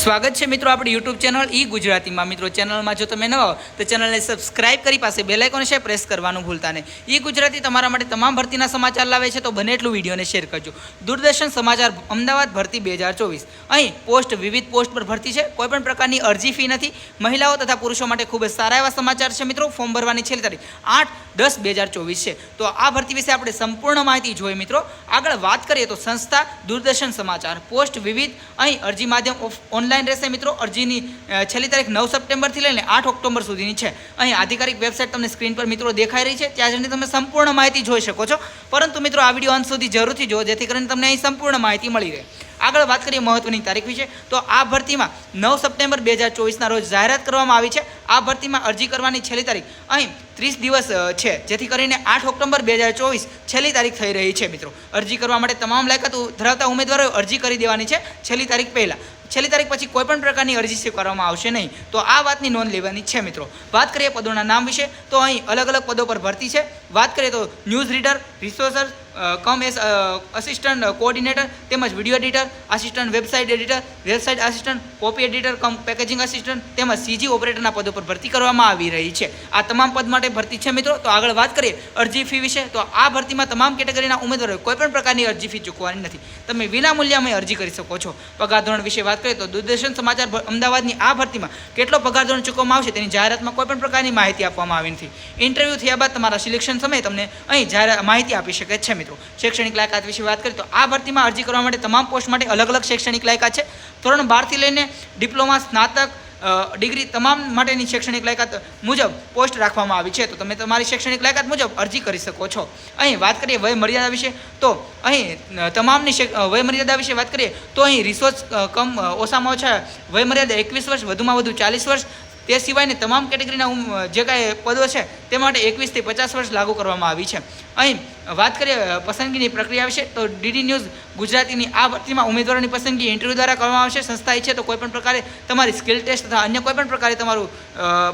સ્વાગત છે મિત્રો આપણી યુટ્યુબ ચેનલ ઈ ગુજરાતીમાં। મિત્રો ચેનલમાં જો તમે નવા હો તો ચેનલને સબસ્ક્રાઇબ કરી પાસે બેલ આઇકોન છે પ્રેસ કરવાનું ભૂલતા નહીં। ઈ ગુજરાતી તમારા માટે તમામ ભરતીના સમાચાર લાવે છે, તો બને એટલું વિડીયોને શેર કરજો। દૂરદર્શન સમાચાર અમદાવાદ ભરતી 2024 અહીં પોસ્ટ વિવિધ પોસ્ટ પર ભરતી છે, કોઈપણ પ્રકારની અરજી ફી નથી। મહિલાઓ તથા પુરુષો માટે ખૂબ જ સારા એવા સમાચાર છે મિત્રો। ફોર્મ ભરવાની છેલ્લી તારીખ 8/10/2024 છે, તો આ ભરતી વિશે આપણે સંપૂર્ણ માહિતી જોઈએ મિત્રો। આગળ વાત કરીએ તો સંસ્થા દૂરદર્શન સમાચાર પોસ્ટ વિવિધ અહીં અરજી માધ્યમ ઓનલાઈન રહેશે મિત્રો। અરજીની છેલ્લી તારીખ 9 સપ્ટેમ્બરથી લઈને 8 ઓક્ટોબર સુધીની છે। અહીં આધિકારિક વેબસાઇટ તમને સ્ક્રીન પર મિત્રો દેખાઈ રહી છે, ત્યાં જઈને તમે સંપૂર્ણ માહિતી જોઈ શકો છો। પરંતુ મિત્રો આ વિડીયો અંત સુધી જરૂરથી જુઓ, જેથી કરીને તમને અહીં સંપૂર્ણ માહિતી મળી રહે। આગળ વાત કરીએ મહત્વની તારીખ વિશે, તો આ ભરતીમાં 9 સપ્ટેમ્બર 2024ના રોજ જાહેરાત કરવામાં આવી છે। આ ભરતીમાં અરજી કરવાની છેલ્લી તારીખ અહીં 30 દિવસ છે, જેથી કરીને 8 ઓક્ટોબર 2024 છેલ્લી તારીખ થઈ રહી છે મિત્રો। અરજી કરવા માટે તમામ લાયકાત ધરાવતા ઉમેદવારોએ અરજી કરી દેવાની છે છેલ્લી તારીખ પહેલાં। છેલ્લી તારીખ પછી કોઈપણ પ્રકારની અરજી સ્વીકારવામાં આવશે નહીં, તો આ વાતની નોંધ લેવાની છે મિત્રો। વાત કરીએ પદોના નામ વિશે, તો અહીં અલગ અલગ પદો પર ભરતી છે। વાત કરીએ તો news reader, resourcer cum as assistant coordinator તેમજ video editor, assistant website editor, website assistant, copy editor cum packaging assistant તેમજ સીજી ઓપરેટરના પદો પર ભરતી કરવામાં આવી રહી છે। આ તમામ પદ માટે ભરતી છે મિત્રો। તો આગળ વાત કરીએ અરજી ફી વિશે, તો આ ભરતીમાં તમામ કેટેગરીના ઉમેદવારોએ કોઈપણ પ્રકારની અરજી ફી ચૂકવવાની નથી, તમે વિના મૂલ્યે અરજી કરી શકો છો। પગાર ધોરણ વિશે વાત કરીએ તો દૂરદર્શન સમાચાર અમદાવાદની આ ભરતીમાં કેટલો પગાર ધોરણ ચૂકવવામાં આવશે તેની જાહેરાતમાં કોઈપણ પ્રકારની માહિતી આપવામાં આવી નથી। ઇન્ટરવ્યૂ થયા બાદ તમારા સિલેક્શન સમયે તમને અહીં માહિતી આપી શકે છે મિત્રો। શૈક્ષણિક લાયકાત વિશે વાત કરીએ તો આ ભરતીમાં અરજી કરવા માટે તમામ પોસ્ટ માટે અલગ અલગ શૈક્ષણિક લાયકાત છે। ધોરણ 12 થી લઈને ડિપ્લોમા, સ્નાતક, ડિગ્રી તમામ માટેની શૈક્ષણિક લાયકાત મુજબ પોસ્ટ રાખવામાં આવી છે, તો તમે તમારી શૈક્ષણિક લાયકાત મુજબ અરજી કરી શકો છો। અહીં વાત કરીએ વય મર્યાદા વિશે, તો અહીં તમામની વય મર્યાદા વિશે વાત કરીએ તો અહીં રિસોર્સ કમ ઓછામાં ઓછા વય મર્યાદા 21 વર્ષ, વધુમાં વધુ 40 વર્ષ। તે સિવાયની તમામ કેટેગરીના જે કાંઈ પદો છે તે માટે 21 થી 50 વર્ષ લાગુ કરવામાં આવી છે। અહીં વાત કરીએ પસંદગીની પ્રક્રિયા વિશે, તો ડીડી ન્યૂઝ ગુજરાતીની આ ભરતીમાં ઉમેદવારોની પસંદગી ઇન્ટરવ્યૂ દ્વારા કરવામાં આવશે। સંસ્થા ઈચ્છે તો કોઈપણ પ્રકારે તમારી સ્કિલ ટેસ્ટ તથા અન્ય કોઈપણ પ્રકારે તમારું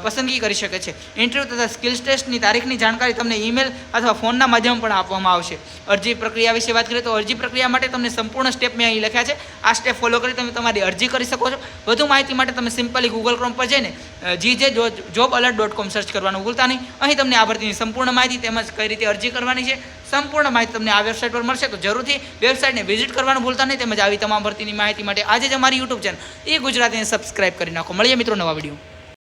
પસંદગી કરી શકે છે। ઇન્ટરવ્યૂ તથા સ્કિલ્સ ટેસ્ટની તારીખની જાણકારી તમને ઈમેલ અથવા ફોનના માધ્યમમાં પણ આપવામાં આવશે। અરજી પ્રક્રિયા વિશે વાત કરીએ તો અરજી પ્રક્રિયા માટે તમને સંપૂર્ણ સ્ટેપ મેં અહીં લખ્યા છે, આ સ્ટેપ ફોલો કરી તમે તમારી અરજી કરી શકો છો। વધુ માહિતી માટે તમે સિમ્પલી ગૂગલ ક્રોમ પર જઈને GJJobAlert.com સર્ચ કરવાનું ભૂલતા નહીં। અહીં તમને આ ભરતીની સંપૂર્ણ માહિતી તેમજ કઈ રીતે અરજી કરવાની છે સંપૂર્ણ માહિતી તમને આ વેબસાઇટ પર મળશે, તો જરૂરથી વેબસાઇટને વિઝિટ કરવાનું ભૂલતા નહીં। તેમજ આવી તમામ ભરતીની માહિતી માટે આજે જ અમારી યુટ્યુબ ચેનલ ઈ ગુજરાતીને સબસ્ક્રાઇબ કરી નાખો। મળીએ મિત્રો નવા વિડીયો।